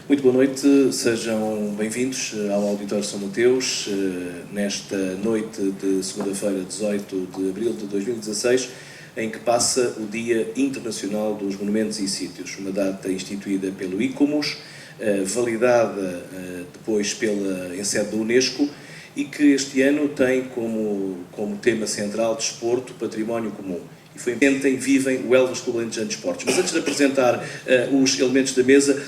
Muito boa noite, sejam bem-vindos ao Auditório São Mateus, nesta noite de segunda-feira, 18 de abril de 2016, em que passa o Dia Internacional dos Monumentos e Sítios, uma data instituída pelo ICOMOS, validada depois em sede da Unesco, e que este ano tem como tema central desporto, património comum. E foi tentem, vivem o Elvas Clube Alentejano de Desportos. Mas antes de apresentar os elementos da mesa,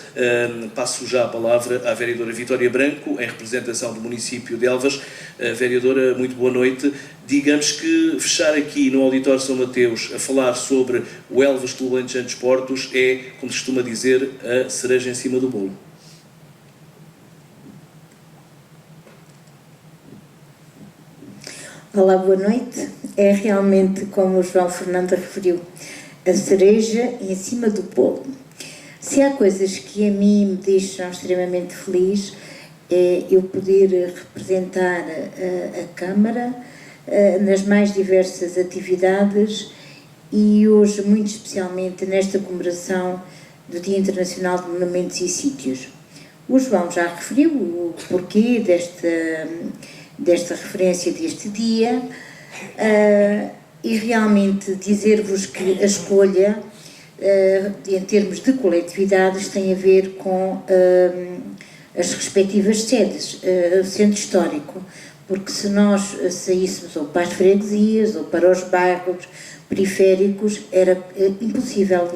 passo já a palavra à vereadora Vitória Branco, em representação do município de Elvas. Vereadora, muito boa noite. Digamos que fechar aqui no Auditório São Mateus a falar sobre o Elvas Clube Alentejano de Desportos é, como se costuma dizer, a cereja em cima do bolo. Olá, boa noite. É realmente, como o João Fernando referiu, a cereja em cima do bolo. Se há coisas que a mim me deixam extremamente feliz, é eu poder representar a Câmara nas mais diversas atividades e hoje, muito especialmente, nesta comemoração do Dia Internacional de Monumentos e Sítios. O João já referiu o porquê desta referência deste dia, e realmente dizer-vos que a escolha, em termos de coletividades, tem a ver com as respectivas sedes, o centro histórico, porque se nós saíssemos ou para as freguesias ou para os bairros periféricos, era impossível.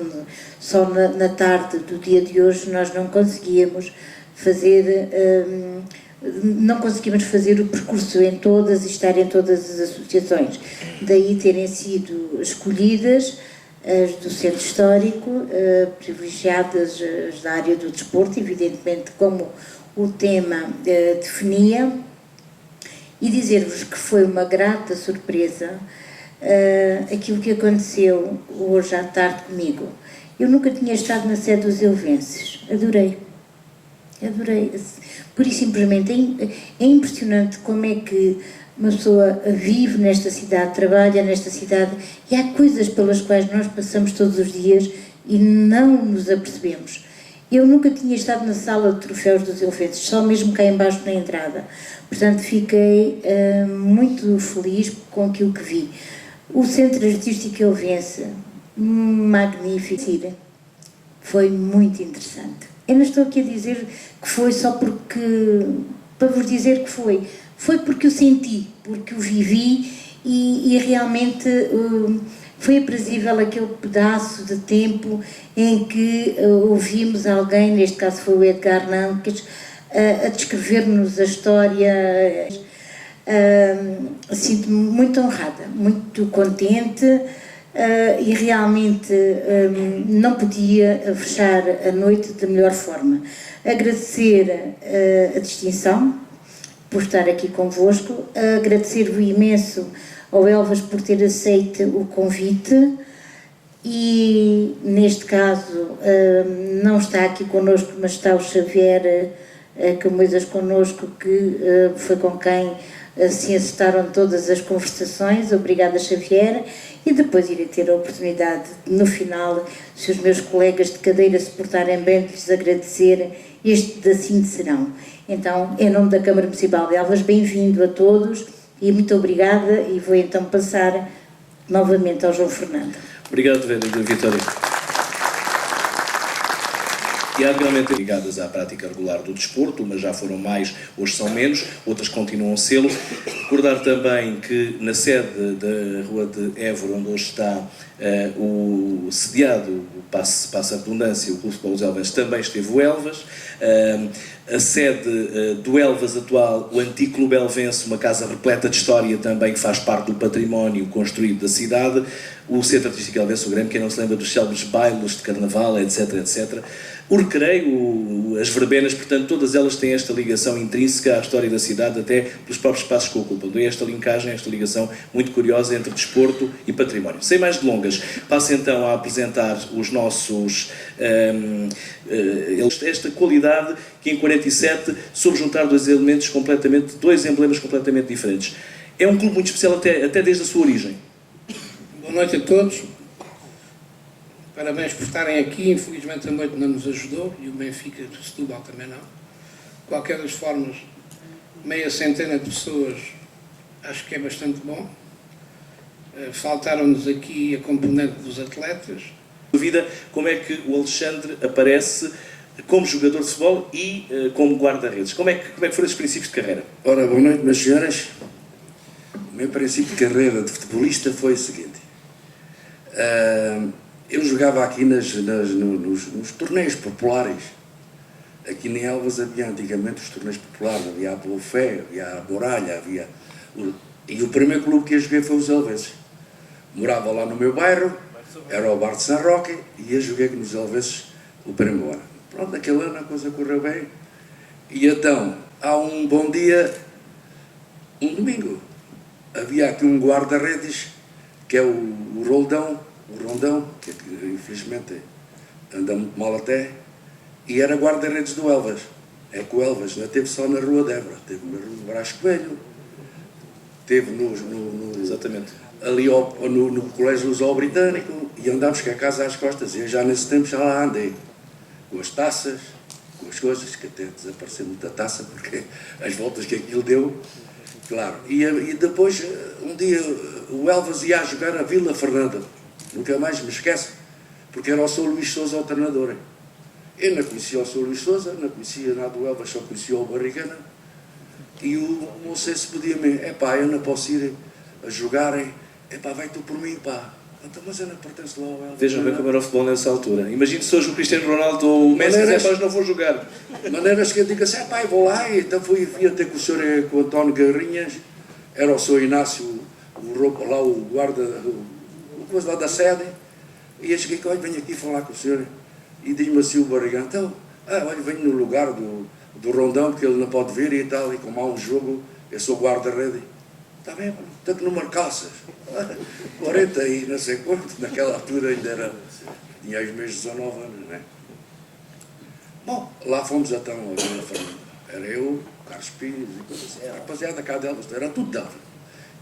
Só na tarde do dia de hoje nós não conseguíamos fazer o percurso em todas e estar em todas as associações. Daí terem sido escolhidas as do centro histórico, privilegiadas as da área do desporto, evidentemente como o tema definia, e dizer-vos que foi uma grata surpresa aquilo que aconteceu hoje à tarde comigo. Eu nunca tinha estado na sede dos Elvenses, adorei, pura e simplesmente. É impressionante como é que uma pessoa vive nesta cidade, trabalha nesta cidade, e há coisas pelas quais nós passamos todos os dias e não nos apercebemos. Eu nunca tinha estado na sala de troféus dos Elvenses, só mesmo cá embaixo na entrada. Portanto, fiquei muito feliz com aquilo que vi. O Centro Artístico Elvense, magnífico, foi muito interessante. Eu não estou aqui a dizer que foi só para vos dizer que foi. Foi porque eu senti, porque o vivi e realmente foi aprazível aquele pedaço de tempo em que ouvimos alguém, neste caso foi o Edgar Nanques, a descrever-nos a história. Sinto-me muito honrada, muito contente. E realmente não podia fechar a noite da melhor forma. Agradecer a distinção por estar aqui convosco, agradecer-vos imenso ao Elvas por ter aceito o convite e, neste caso, não está aqui connosco, mas está o Xavier Camões connosco, que foi com quem se encetaram todas as conversações. Obrigada, Xavier. E depois irei ter a oportunidade, no final, se os meus colegas de cadeira se portarem bem, de lhes agradecer este assim de serão. Então, em nome da Câmara Municipal de Elvas, bem-vindo a todos e muito obrigada, e vou então passar novamente ao João Fernando. Obrigado, vereadora Vitória. E há realmente ligadas à prática regular do desporto, umas já foram mais, hoje são menos, outras continuam a sê-lo. Recordar também que na sede da Rua de Évora, onde hoje está o sediado, o passa a redundância, o Clube de Futebol dos Elvas, também esteve o Elvas. A sede do Elvas atual, o antigo Clube Elvense, uma casa repleta de história também, que faz parte do património construído da cidade. O Centro Artístico Elvense, o Grêmio, quem não se lembra dos célebres bailes de carnaval, etc, etc. O recreio, as verbenas, portanto, todas elas têm esta ligação intrínseca à história da cidade, até pelos próprios espaços que ocupam. Daí esta linkagem, esta ligação muito curiosa entre desporto e património. Sem mais delongas, passo então a apresentar os nossos... esta qualidade que em 47 soube juntar dois emblemas completamente diferentes. É um clube muito especial até desde a sua origem. Boa noite a todos. Parabéns por estarem aqui. Infelizmente a noite não nos ajudou e o Benfica de Setúbal também não. De qualquer das formas, meia centena de pessoas acho que é bastante bom. Faltaram-nos aqui a componente dos atletas. Dúvida como é que o Alexandre aparece como jogador de futebol e como guarda-redes. Como é que foram os princípios de carreira? Ora, boa noite, meus senhores. O meu princípio de carreira de futebolista foi o seguinte. Eu jogava aqui nos torneios populares. Aqui em Elvas havia antigamente os torneios populares. Havia a Boa Fé, havia a Boralha, havia... E o primeiro clube que eu joguei foi os Elveses. Morava lá no meu bairro, era o Bar de São Roque, e eu joguei nos Elveses o primeiro ano. Pronto, naquele ano a coisa correu bem. E então, há um bom dia, um domingo, havia aqui um guarda-redes, que é o Rondão, que infelizmente anda muito mal até, e era guarda-redes do Elvas. É que o Elvas não teve só na Rua de Évora, teve no Brás Coelho, teve Exatamente. ali no Colégio Lusol Britânico, e andámos com a casa às costas. Eu já nesse tempo já lá andei, com as taças, com as coisas, que até desapareceu muita taça, porque as voltas que aquilo deu, claro. E depois, um dia, o Elvas ia a jogar a Vila Fernanda, nunca mais me esqueço, porque era o Sr. Luís Sousa o treinador. Eu não conhecia o Sr. Luís Sousa, não conhecia nada do Elvas, só conhecia o Barrigana, e o moço se pedia-me, eu não posso ir a jogar, vai tu por mim, pá. Então, mas eu não pertenço lá ao Elvas. Vejam bem como era o futebol nessa altura. Imagine se hoje o Cristiano Ronaldo ou o Messi mas não vou jogar. Maneiras que eu digo assim, eu vou lá, e então ia ter com o senhor, com o António Garrinhas, era o Sr. Inácio, lá o guarda, o coisa lá da sede, e eu cheguei, olha, venho aqui falar com o senhor, e diz-me assim o Barrigão, então, olha, venho no lugar do Rondão, porque ele não pode vir e tal, e como há um jogo, eu sou guarda-rede. Está bem, mano, estou que numa calças. 40 e não sei quanto, naquela altura ainda tinha os meus 19 anos, não é? Bom, lá fomos então a Vila Fernanda. Era eu, o Carlos Pires, a rapaziada cá delas, era tudo dela.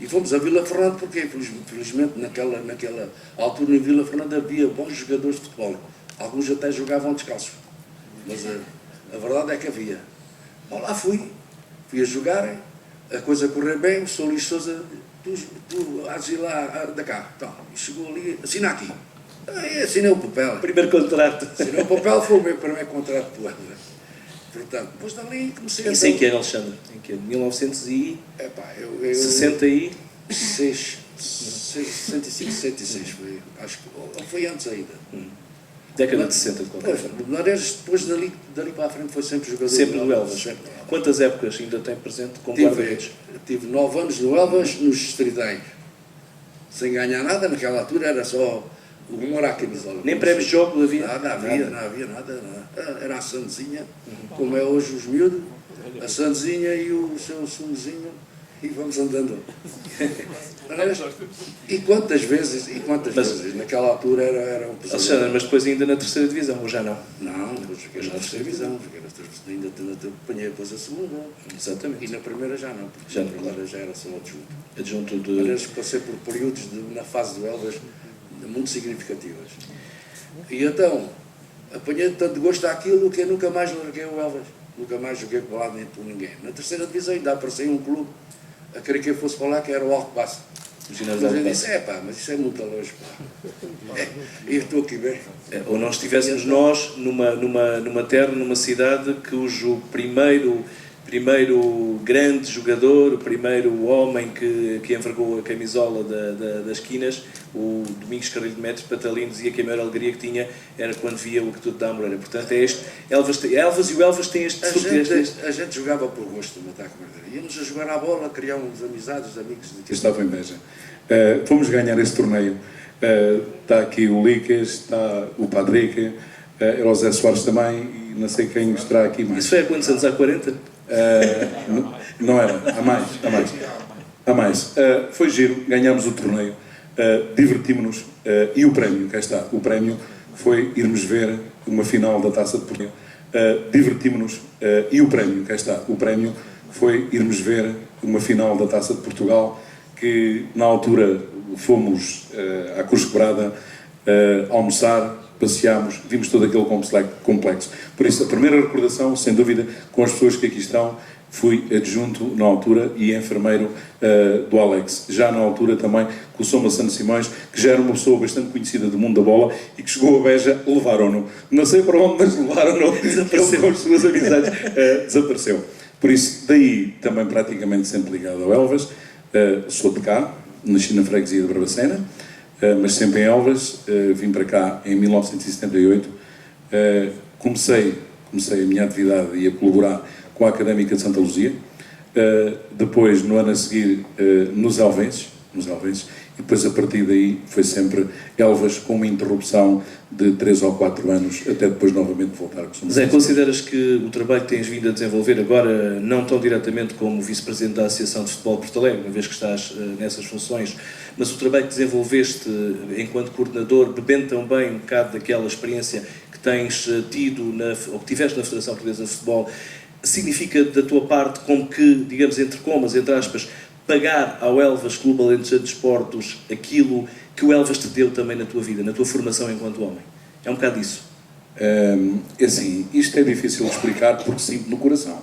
E fomos a Vila Fernanda porque, felizmente, naquela altura em Vila Fernanda havia bons jogadores de futebol. Alguns até jogavam descalços. Mas a verdade é que havia. Bom, lá fui a jogar, a coisa correu bem, o Sr. Luís Sousa, tu has de ir lá da cá. Então, chegou ali, assina aqui. Assinei o papel. Primeiro contrato. Assinei o papel, foi o meu primeiro contrato de Elvas. Portanto, depois dali comecei a... Isso em que ano, Alexandre? Em que ano? 1960 e... 65, 66, foi, acho que foi antes ainda. Década de 60, de qualquer forma. Depois dali para a frente foi sempre jogador. Sempre do Elvas. Quantas épocas ainda tem presente como guarda-redes? Tive 9 anos no Elvas, nos distritais. Sem ganhar nada, naquela altura era só o humor à camisola. Nem prémios de jogo havia? Não havia nada. Era a Sandezinha, como é hoje os miúdos, a Sandezinha e o seu sumozinho, e vamos andando. E quantas vezes, naquela altura era um pesadelo. Alexandre, mas depois ainda na terceira divisão, ou já não? Não, depois joguei na terceira divisão, ainda apanhei depois a segunda. Exatamente. E na primeira já não, porque Já na primeira já era só adjunto. Adjunto de... Mas passei por períodos na fase do Elvas muito significativas. E então, apanhei tanto gosto àquilo que eu nunca mais larguei o Elvas. Nunca mais joguei para lá nem por ninguém. Na terceira divisão ainda apareceu um clube a querer que eu fosse para lá, que era o Alcobaça. Mas eu disse, mas isso é muito longe, pá. E eu estou aqui bem. Ou não estivéssemos nós numa terra, numa cidade cujo primeiro grande jogador, o primeiro homem que envergou a camisola das quinas, o Domingos Carrilho de Metros, Patalinos, e a maior alegria que tinha era quando via o Quituto da Amoreira. Portanto, é este. Elvas e o Elvas têm este... A gente jogava por gosto no ataque verdadeiro. Íamos a jogar à bola, criámos amizades, amigos. Estava em Beja. Fomos ganhar esse torneio. Está aqui o Licas, está o Padrique, era o Zé Soares também, e não sei quem estará aqui mais. Isso foi há quantos anos? Há 40? Não era, há mais. Foi giro, ganhámos o torneio, divertimos-nos, e o prémio, cá está, o prémio foi irmos ver uma final da Taça de Portugal. Divertimos-nos, e o prémio, cá está, o prémio foi irmos ver uma final da Taça de Portugal, que na altura fomos à Cruz Quebrada almoçar, passeámos, vimos todo aquele complexo. Por isso, a primeira recordação, sem dúvida, com as pessoas que aqui estão, fui adjunto na altura e enfermeiro do Alex. Já na altura também com o Soma Santos Simões, que já era uma pessoa bastante conhecida do mundo da bola e que chegou a Beja, levaram-no. Não sei para onde, mas levaram-no. Desapareceu. Com as suas amizades, desapareceu. Por isso, daí também praticamente sempre ligado ao Elvas. Sou de cá, nasci na freguesia de Barbacena, mas sempre em Elvas. Vim para cá em 1978. Comecei a minha atividade e a colaborar com a Académica de Santa Luzia, depois, no ano a seguir, nos Elvenses, e depois, a partir daí, foi sempre Elvas, com uma interrupção de 3 ou 4 anos, até depois novamente voltar a São Zé, consideras que o trabalho que tens vindo a desenvolver agora, não tão diretamente como vice-presidente da Associação de Futebol de Porto Alegre, uma vez que estás nessas funções, mas o trabalho que desenvolveste enquanto coordenador, bebendo também um bocado daquela experiência que tens tido, ou que tiveste na Federação Portuguesa de Futebol, significa da tua parte como que, digamos, entre comas, entre aspas, pagar ao Elvas Clube Alentejano de Desportos aquilo que o Elvas te deu também na tua vida, na tua formação enquanto homem? É um bocado isso. É assim, isto é difícil de explicar porque sinto no coração.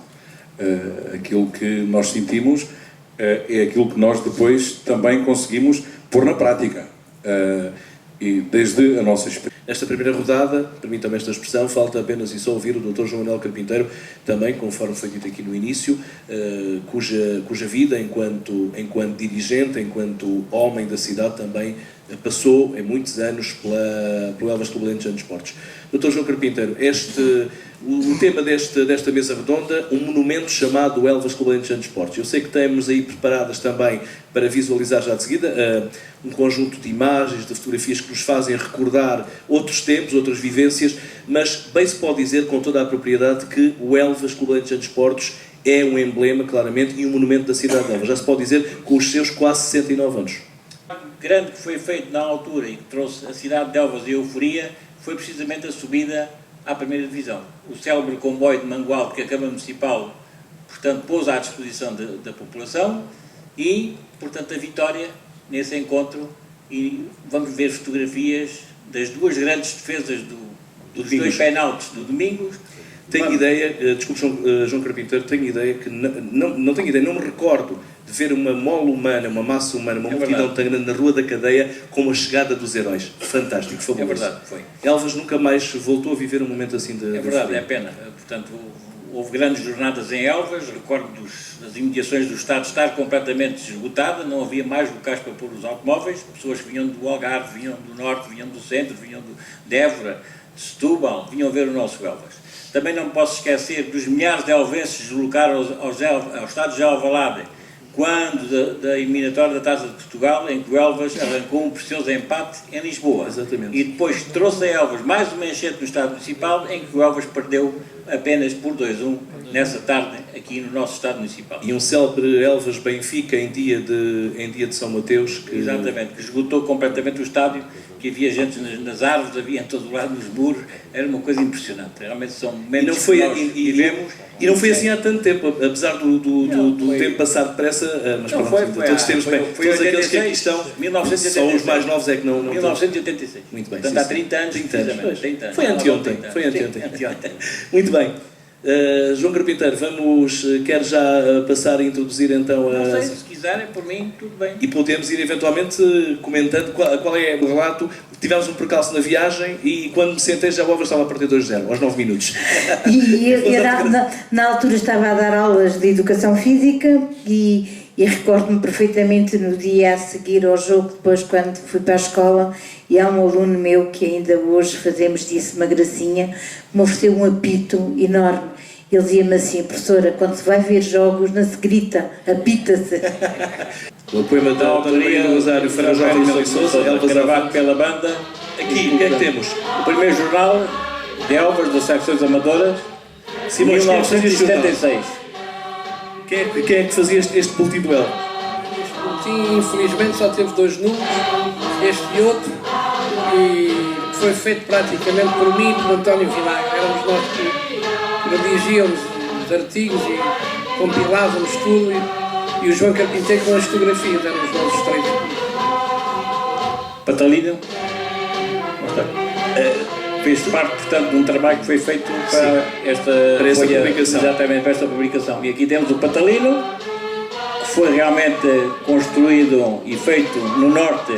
Aquilo que nós sentimos é aquilo que nós depois também conseguimos pôr na prática. E desde a nossa experiência. Nesta primeira rodada, permita-me esta expressão, falta apenas e só ouvir o Dr. João Manuel Carpinteiro, também, conforme foi dito aqui no início, cuja vida enquanto dirigente, enquanto homem da cidade também passou em muitos anos pelo Elvas Clube Alentejano de Desportos. Dr. João Carpinteiro, o tema desta mesa redonda, um monumento chamado Elvas Clube Alentejano de Desportos. Eu sei que temos aí preparadas também para visualizar já de seguida um conjunto de imagens, de fotografias que nos fazem recordar outros tempos, outras vivências, mas bem se pode dizer com toda a propriedade que o Elvas Clube Alentejano de Desportos é um emblema, claramente, e um monumento da cidade de Elvas. Já se pode dizer com os seus quase 69 anos. Grande que foi feito na altura e que trouxe a cidade de Elvas a euforia foi precisamente a subida à primeira divisão. O célebre comboio de Mangualde que a Câmara Municipal, portanto, pôs à disposição da população e, portanto, a vitória nesse encontro, e vamos ver fotografias das duas grandes defesas dos dois penaltis do domingo. Tenho ideia, desculpe João Carpinteiro, tenho ideia que, não tenho ideia, não me recordo de ver uma mole humana, uma massa humana, uma multidão tão grande na Rua da Cadeia com a chegada dos heróis. Fantástico, fabuloso. É verdade, foi. Elvas nunca mais voltou a viver um momento assim de... É verdade, é pena. Portanto, houve grandes jornadas em Elvas, recordo das imediações do Estado estar completamente esgotada, não havia mais locais para pôr os automóveis, pessoas que vinham do Algarve, vinham do Norte, vinham do Centro, vinham de Évora, de Setúbal, vinham ver o nosso Elvas. Também não me posso esquecer dos milhares de elvenses deslocaram ao Estado de Alvalade, quando da eliminatória da Taça de Portugal, em que o Elvas arrancou um precioso empate em Lisboa. Exatamente. E depois trouxe a Elvas mais uma enchente no Estado Municipal, em que o Elvas perdeu apenas por 2-1 nessa tarde aqui no nosso Estado Municipal. E um célebre Elvas Benfica em dia de São Mateus. Exatamente, que esgotou completamente o estádio, que havia gente nas árvores, havia em todo lado nos muros, era uma coisa impressionante. Realmente são momentos que nós vivemos. E não foi assim há tanto tempo, apesar do tempo passado depressa, mas não, pronto, todos temos bem. Todos aqueles que aqui estão, 1986, só os mais novos é que não 1986. Muito bem. Portanto, há 30 anos. 30 anos. 30 anos. Foi anteontem. Muito bem. João Carpinteiro, quer já passar a introduzir então a... Não sei, se quiserem, por mim, tudo bem. E podemos ir eventualmente comentando qual é o relato. Tivemos um percalço na viagem e quando me sentei já o Elvas estava a partir 2-0, aos 9 minutos. Na altura estava a dar aulas de Educação Física e recordo-me perfeitamente no dia a seguir ao jogo, depois quando fui para a escola, e há um aluno meu que ainda hoje fazemos disso uma gracinha, me ofereceu um apito enorme. Ele dizia-me assim: professora, quando se vai ver jogos não se grita, apita-se. O poema da Maria do Rosário Farajal e Melo Sousa, Elvas gravado pela banda. Aqui, o que é que temos? O primeiro jornal de Elvas, das secções amadoras, de 1976. Quem é que fazia este boletim do Elvas? Este boletim, infelizmente, só teve 2 números, este e outro, e foi feito praticamente por mim e por António Vinagre. Éramos nós que redigíamos os artigos e compilávamos tudo, e o João Carpinteiro com as fotografias, éramos nós os 3. Patalino? fez parte, portanto, de um trabalho que foi feito para esta publicação. Exatamente, para esta publicação. E aqui temos o Patalino, que foi realmente construído e feito no norte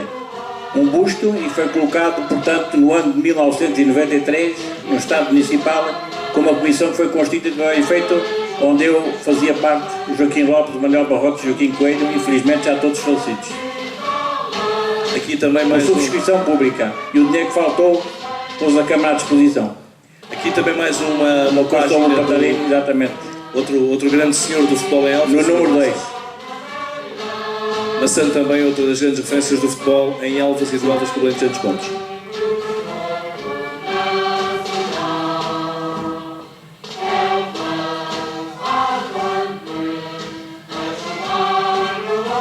um busto e foi colocado, portanto, no ano de 1993, no Estado Municipal, com uma comissão que foi constituída para o efeito, onde eu fazia parte, o Joaquim Lopes, o Manuel Barrotes, o Joaquim Coelho, infelizmente já todos falecidos. Aqui também Uma mais subscrição pública. E o dinheiro que faltou, pôs a Câmara à disposição. aqui também mais uma página Custou um Patalino, exatamente. outro grande senhor do futebol em Elvas. No número 2. Maçã também outra das grandes referências do futebol em Elvas e do Elvas com 200 pontos.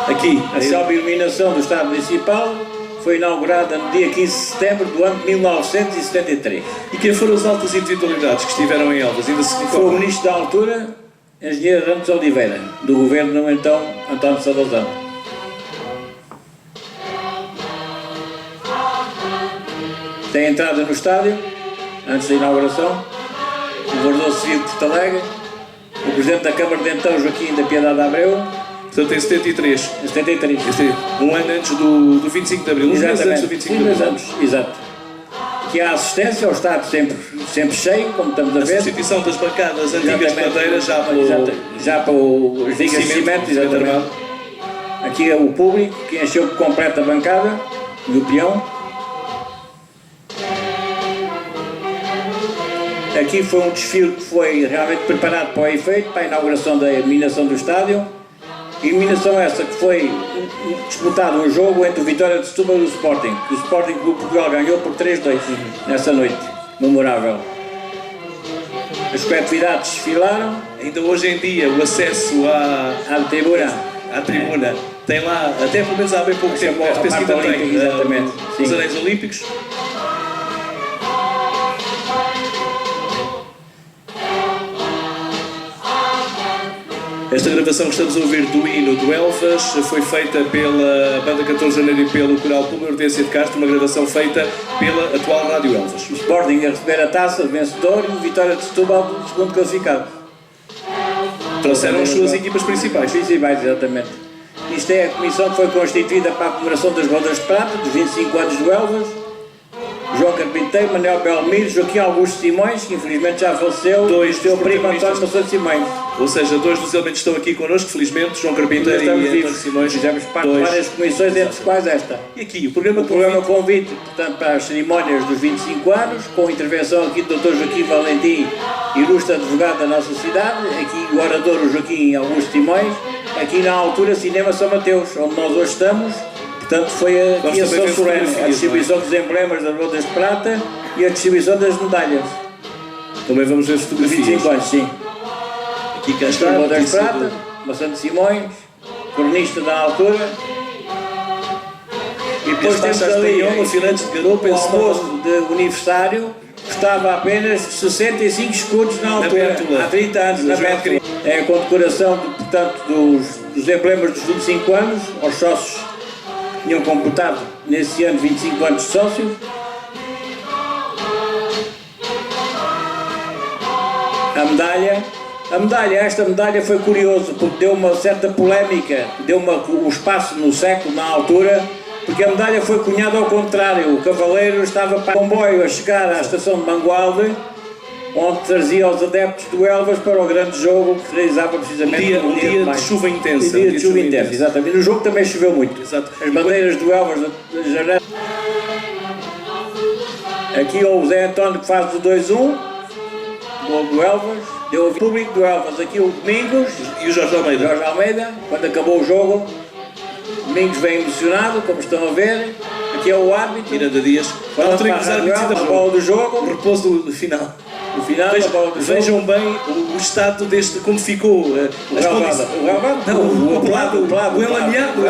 Aqui, A selva iluminação do Estado Municipal foi inaugurada no dia 15 de setembro do ano de 1973. e quem foram as altas individualidades que estiveram em Elvas? Ainda se Foi o recordam? Ministro da altura, Engenheiro Rantes Oliveira, do governo então António Salazar. Tem entrada no estádio, antes da inauguração, o Governador Civil de Porto Alegre, o Presidente da Câmara de então, Joaquim da Piedade Abreu, Portanto, em 73. em 73. Um ano antes do 25 de Abril. Uns meses antes do 25 de Uns meses Abril. antes, exato. Que há assistência ao Estado sempre cheio, como estamos a A ver. substituição das bancadas antigas de Exatamente. madeira Já para os vigas de cimento, exatamente. armado. Aqui é o público que encheu por completo a bancada e o peão. Aqui foi um desfile que foi realmente preparado para o efeito, para a inauguração da iluminação do estádio. Iluminação essa que foi disputado um jogo entre o Vitória de Setúbal e o Sporting. O Sporting Clube Portugal ganhou por 3-2 nessa noite, memorável. As coletividades desfilaram. Ainda hoje em dia, o acesso À tribuna. à tribuna tem lá, até pelo menos há bem pouco tempo, a penso que parte ainda tem olímpica, exatamente, os sim. Anéis Olímpicos. Esta gravação que estamos a ouvir do hino do Elvas foi feita pela Banda 14 de Janeiro e pelo Coral Público Hortência de Castro, uma gravação feita pela atual Rádio Elvas. O Sporting a receber a taça de vencedor e o Vitória de Setúbal do segundo classificado. Trouxeram as suas equipas principais. Principais, exatamente. Isto é a comissão que foi constituída para a comemoração das Bodas de Prata, dos 25 anos do Elvas. João Carpinteiro, Manuel Belmiro, Joaquim Augusto Simões, que infelizmente já faleceu, Dois e o seu dos primo protagonistas. António Maçã Simões. Ou seja, dois dos elementos estão aqui connosco, felizmente, João Carpinteiro e Estamos António vivos. Simões. Fizemos parte de Dois. várias comissões, entre as quais esta. E aqui, o programa O programa convite, portanto, para as cerimónias dos 25 anos, com a intervenção aqui do Dr. Joaquim Valentim, ilustre advogado da nossa cidade, aqui o orador o Joaquim Augusto Simões, aqui na altura Cinema São Mateus, onde nós hoje estamos. Portanto, foi aqui a Vamos também ver São Solene, a fotografias, distribuição dos emblemas das Bodas de Prata e a distribuição das medalhas. Também vamos ver Dos fotografias. 25 anos, sim. Aqui cá As está. Bodas de notícia Prata, do- Maçã de Simões, cronista da altura. E depois Este temos está ali em afilantes de garopa, o esse almoço de aniversário, custava apenas 65 escudos na altura, Bétula. há 30 anos, na Do João Bétula. É a condecoração, portanto, dos emblemas dos 25 anos, aos sócios que tinham completado nesse ano 25 anos de sócios. Esta medalha foi curioso, porque deu uma certa polémica, deu um espaço no século, na altura, porque a medalha foi cunhada ao contrário. O cavaleiro estava para o comboio a chegar à estação de Mangualde, onde trazia os adeptos do Elvas para o grande jogo que se realizava precisamente Um dia de de maio. chuva intensa. Um dia de chuva intensa, exatamente. No jogo também choveu muito. Exato. As bandeiras do Elvas de janeiro. Aqui o Zé António que faz o 2-1, do Elvas, deu o público do Elvas. Aqui o Domingos, E o Jorge Almeida. Jorge Almeida, quando acabou o jogo. Domingos vem emocionado, como estão a ver. Aqui é o árbitro. Miranda Dias. Vai Na lá altura em para que os a árbitros Rádio ainda Elvas, a bola do o jogo. repouso do final. No final, a bola do jogo. Vejam bem o estado deste, como ficou as relvado. condições. O relvado? Não, o O pelado, elameado.